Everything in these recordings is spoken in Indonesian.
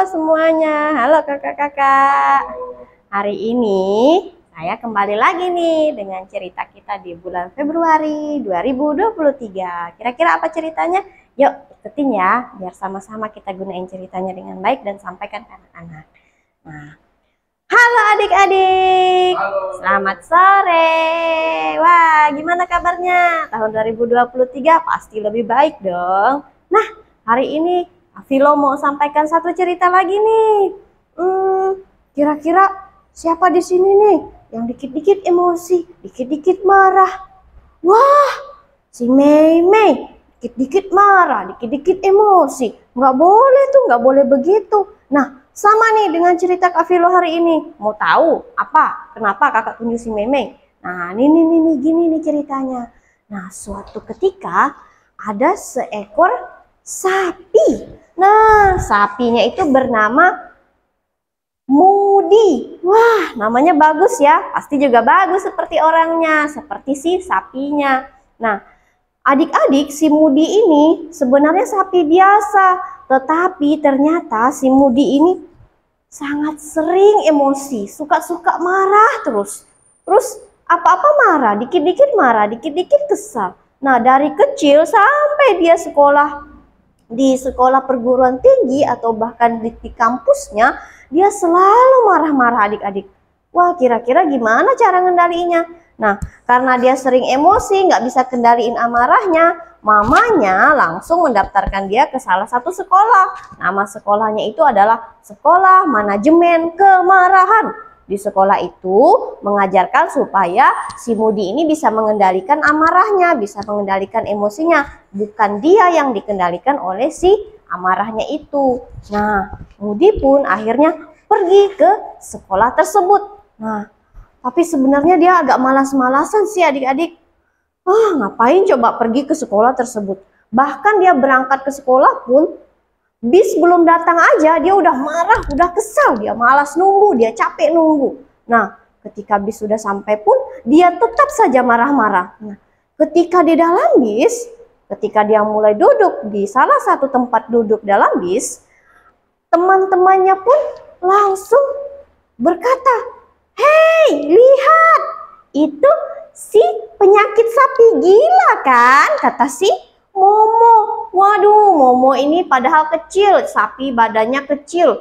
semuanya. Halo kakak-kakak. Hari ini saya kembali lagi nih dengan cerita kita di bulan Februari 2023. Kira-kira apa ceritanya? Yuk ikutin ya, biar sama-sama kita gunain ceritanya dengan baik dan sampaikan ke anak-anak. Nah, halo adik-adik. Selamat sore. Wah, gimana kabarnya? Tahun 2023 pasti lebih baik dong. Nah, hari ini Vilo mau sampaikan satu cerita lagi nih. Kira-kira siapa di sini nih yang dikit-dikit emosi, dikit-dikit marah? Wah, si Mei Mei, dikit-dikit marah, dikit-dikit emosi. Nggak boleh tuh, nggak boleh begitu. Nah, sama nih dengan cerita Kak Vilo hari ini. Mau tahu apa? Kenapa kakak tunjuk si Mei Mei? Nah, nih gini nih ceritanya. Nah, suatu ketika ada seekor sapi. Nah, sapinya itu bernama Mudi. Wah, namanya bagus ya. Pasti juga bagus seperti orangnya, seperti si sapinya. Nah, adik-adik, si Mudi ini sebenarnya sapi biasa, tetapi ternyata si Mudi ini sangat sering emosi, suka-suka marah terus. Terus apa-apa marah, dikit-dikit marah, dikit-dikit kesal. Nah, dari kecil sampai dia di sekolah perguruan tinggi atau bahkan di kampusnya, dia selalu marah-marah adik-adik. Wah, kira-kira gimana cara ngendaliinnya? Nah, karena dia sering emosi, nggak bisa kendaliin amarahnya, mamanya langsung mendaftarkan dia ke salah satu sekolah. Nama sekolahnya itu adalah Sekolah Manajemen Kemarahan. Di sekolah itu mengajarkan supaya si Mudi ini bisa mengendalikan amarahnya, bisa mengendalikan emosinya. Bukan dia yang dikendalikan oleh si amarahnya itu. Nah, Mudi pun akhirnya pergi ke sekolah tersebut. Nah, tapi sebenarnya dia agak malas-malasan sih adik-adik. Ngapain coba pergi ke sekolah tersebut? Bahkan dia berangkat ke sekolah pun, bis belum datang aja dia udah marah, udah kesal, dia malas nunggu, dia capek nunggu. Nah, ketika bis sudah sampai pun dia tetap saja marah-marah. Nah, ketika di dalam bis, ketika dia mulai duduk di salah satu tempat duduk dalam bis, teman-temannya pun langsung berkata, "Hei, lihat, itu si penyakit sapi gila kan?" kata si Momo. Waduh, Momo ini padahal kecil, sapi badannya kecil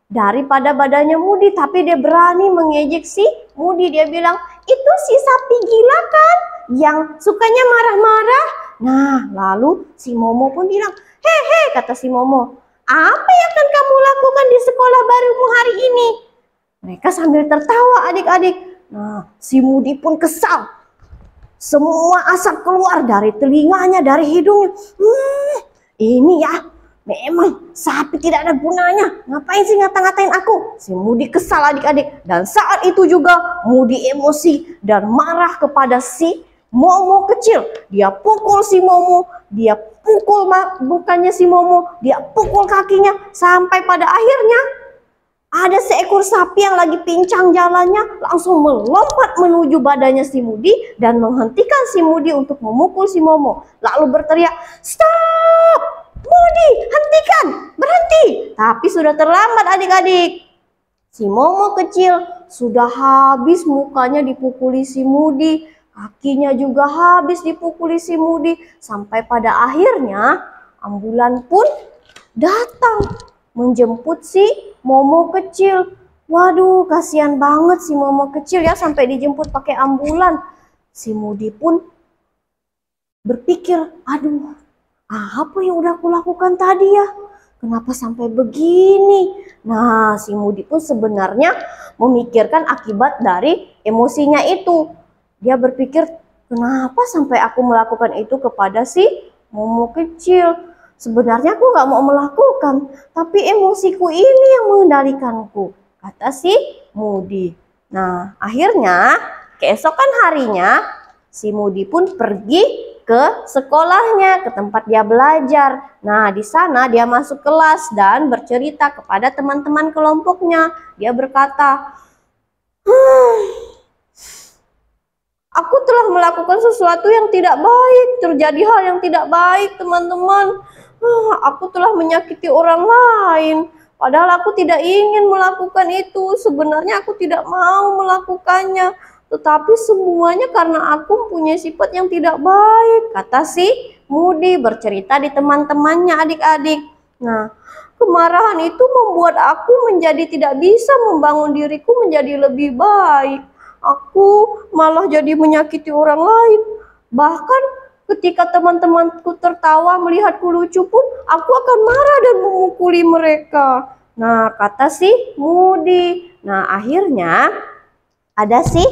daripada badannya Mudi, tapi dia berani mengejek si Mudi. Dia bilang, "Itu si sapi gila kan yang sukanya marah-marah." Nah, lalu si Momo pun bilang, "Hehe," kata si Momo, "apa yang akan kamu lakukan di sekolah barumu hari ini?" Mereka sambil tertawa adik-adik. Nah, si Mudi pun kesal. Semua asap keluar dari telinganya, dari hidungnya. Ini ya, memang sapi tidak ada gunanya. Ngapain sih ngata-ngatain aku? Si Mudi kesal adik-adik. Dan saat itu juga Mudi emosi dan marah kepada si Momo kecil. Dia pukul si Momo, dia pukul bukannya si Momo, dia pukul kakinya. Sampai pada akhirnya ada seekor sapi yang lagi pincang jalannya langsung melompat menuju badannya si Mudi dan menghentikan si Mudi untuk memukul si Momo. Lalu berteriak, "Stop! Mudi, hentikan! Berhenti!" Tapi sudah terlambat adik-adik. Si Momo kecil sudah habis mukanya dipukuli si Mudi, kakinya juga habis dipukuli si Mudi. Sampai pada akhirnya ambulan pun datang menjemput si Momo kecil. Waduh, kasihan banget si Momo kecil ya, sampai dijemput pakai ambulan. Si Mudi pun berpikir, aduh, apa yang udah aku lakukan tadi ya? Kenapa sampai begini? Nah, si Mudi pun sebenarnya memikirkan akibat dari emosinya itu. Dia berpikir, kenapa sampai aku melakukan itu kepada si Momo kecil? Sebenarnya aku nggak mau melakukan, tapi emosiku ini yang mengendalikanku, kata si Mudi. Nah, akhirnya keesokan harinya si Mudi pun pergi ke sekolahnya, ke tempat dia belajar. Nah, di sana dia masuk kelas dan bercerita kepada teman-teman kelompoknya. Dia berkata, "Aku telah melakukan sesuatu yang tidak baik, terjadi hal yang tidak baik, teman-teman. Aku telah menyakiti orang lain. Padahal aku tidak ingin melakukan itu. Sebenarnya aku tidak mau melakukannya. Tetapi semuanya karena aku mempunyai sifat yang tidak baik, kata si Moody bercerita di teman-temannya adik-adik. Nah, kemarahan itu membuat aku menjadi tidak bisa membangun diriku menjadi lebih baik. Aku malah jadi menyakiti orang lain. Bahkan ketika teman-temanku tertawa melihatku lucu pun, aku akan marah dan memukuli mereka. Nah, kata si Moody. Nah, akhirnya ada si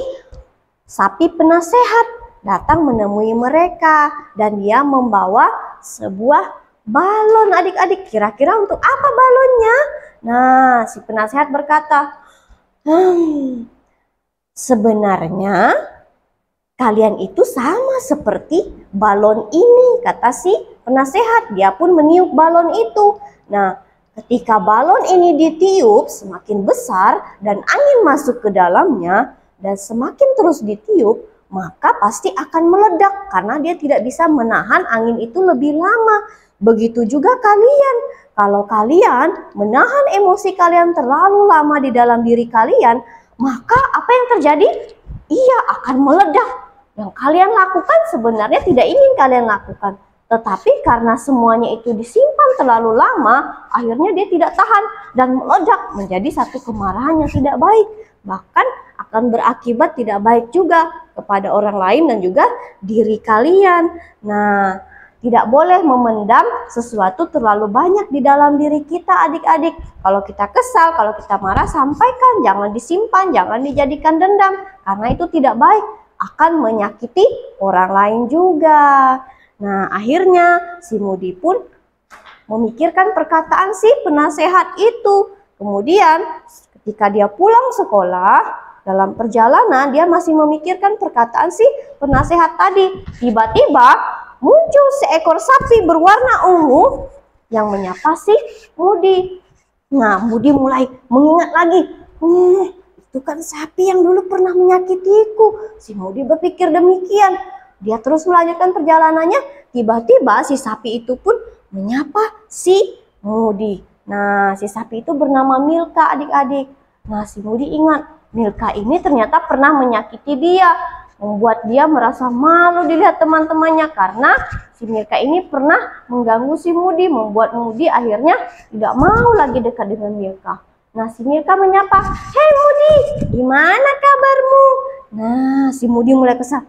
sapi penasehat datang menemui mereka dan dia membawa sebuah balon adik-adik. Kira-kira untuk apa balonnya? Nah, si penasehat berkata, sebenarnya kalian itu sama seperti balon ini, kata si penasehat. Dia pun meniup balon itu. Nah, ketika balon ini ditiup semakin besar dan angin masuk ke dalamnya, dan semakin terus ditiup, maka pasti akan meledak karena dia tidak bisa menahan angin itu lebih lama. Begitu juga kalian. Kalau kalian menahan emosi kalian terlalu lama di dalam diri kalian, maka apa yang terjadi? Ia akan meledak. Yang kalian lakukan sebenarnya tidak ingin kalian lakukan. Tetapi karena semuanya itu disimpan terlalu lama, akhirnya dia tidak tahan dan meledak menjadi satu kemarahan yang tidak baik. Bahkan akan berakibat tidak baik juga kepada orang lain dan juga diri kalian. Nah, tidak boleh memendam sesuatu terlalu banyak di dalam diri kita adik-adik. Kalau kita kesal, kalau kita marah, sampaikan, jangan disimpan, jangan dijadikan dendam. Karena itu tidak baik, akan menyakiti orang lain juga. Nah, akhirnya si Moody pun memikirkan perkataan si penasehat itu. Kemudian ketika dia pulang sekolah, dalam perjalanan dia masih memikirkan perkataan si penasehat tadi. Tiba-tiba muncul seekor sapi berwarna ungu yang menyapa si Moody. Nah, Moody mulai mengingat lagi. Itu kan sapi yang dulu pernah menyakitiku. Si Moody berpikir demikian. Dia terus melanjutkan perjalanannya. Tiba-tiba si sapi itu pun menyapa si Moody. Nah, si sapi itu bernama Milka adik-adik. Nah, si Moody ingat, Milka ini ternyata pernah menyakiti dia, membuat dia merasa malu dilihat teman-temannya karena si Milka ini pernah mengganggu si Moody, membuat Moody akhirnya tidak mau lagi dekat dengan Milka. Nah, si Milka menyapa, "Hei Moody, gimana kabarmu?" Nah, si Moody mulai kesal.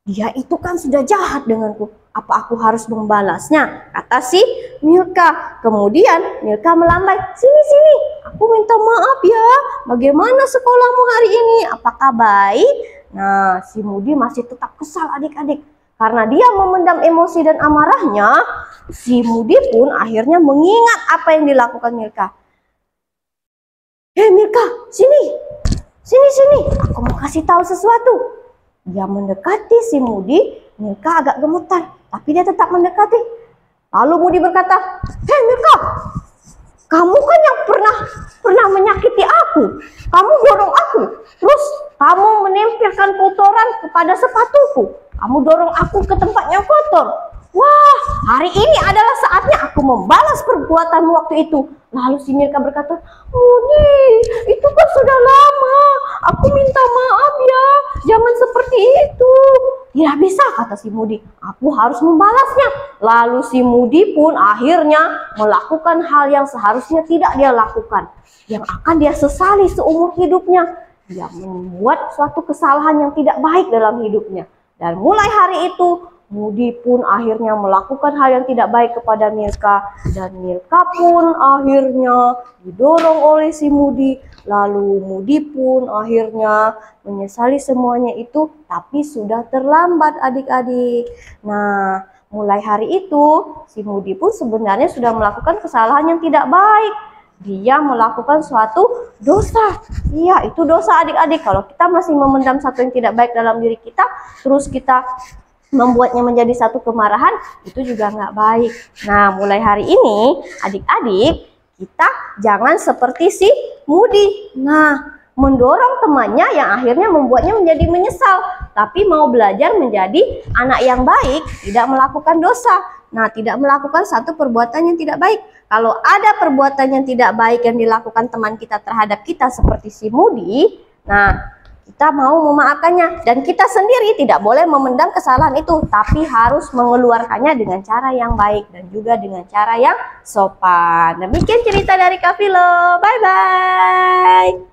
Dia itu kan sudah jahat denganku. Apa aku harus membalasnya? Kata si Milka. Kemudian Milka melambai. Sini, aku minta maaf ya. Bagaimana sekolahmu hari ini? Apakah baik? Nah, si Moody masih tetap kesal adik-adik. Karena dia memendam emosi dan amarahnya, si Moody pun akhirnya mengingat apa yang dilakukan Milka. Hei Milka, sini. Aku mau kasih tahu sesuatu. Dia mendekati si Moody. Milka agak gemetar, tapi dia tetap mendekati. Lalu Moody berkata, "Hei Milka, kamu kan yang pernah menyakiti aku. Kamu dorong aku, terus kamu menempelkan kotoran kepada sepatuku. Kamu dorong aku ke tempat yang kotor. Wah, hari ini adalah saatnya aku membalas perbuatanmu waktu itu." Lalu si Milka berkata, "Moody, itu kan sudah lama. Aku minta maaf ya. Jangan seperti itu." "Tidak bisa," kata si Moody. "Aku harus membalasnya." Lalu si Moody pun akhirnya melakukan hal yang seharusnya tidak dia lakukan, yang akan dia sesali seumur hidupnya. Dia membuat suatu kesalahan yang tidak baik dalam hidupnya. Dan mulai hari itu, Moody pun akhirnya melakukan hal yang tidak baik kepada Milka. Dan Milka pun akhirnya didorong oleh si Moody. Lalu Moody pun akhirnya menyesali semuanya itu, tapi sudah terlambat adik-adik. Nah, mulai hari itu, si Moody pun sebenarnya sudah melakukan kesalahan yang tidak baik. Dia melakukan suatu dosa. Iya, itu dosa adik-adik. Kalau kita masih memendam satu yang tidak baik dalam diri kita, terus kita membuatnya menjadi satu kemarahan, itu juga nggak baik. Nah, mulai hari ini adik-adik kita jangan seperti si Moody. Nah, mendorong temannya yang akhirnya membuatnya menjadi menyesal, tapi mau belajar menjadi anak yang baik, tidak melakukan dosa. Nah, tidak melakukan satu perbuatan yang tidak baik. Kalau ada perbuatan yang tidak baik yang dilakukan teman kita terhadap kita seperti si Mudi, nah kita mau memaafkannya, dan kita sendiri tidak boleh memendam kesalahan itu, tapi harus mengeluarkannya dengan cara yang baik dan juga dengan cara yang sopan. Demikian cerita dari Kak Vilo. Bye bye.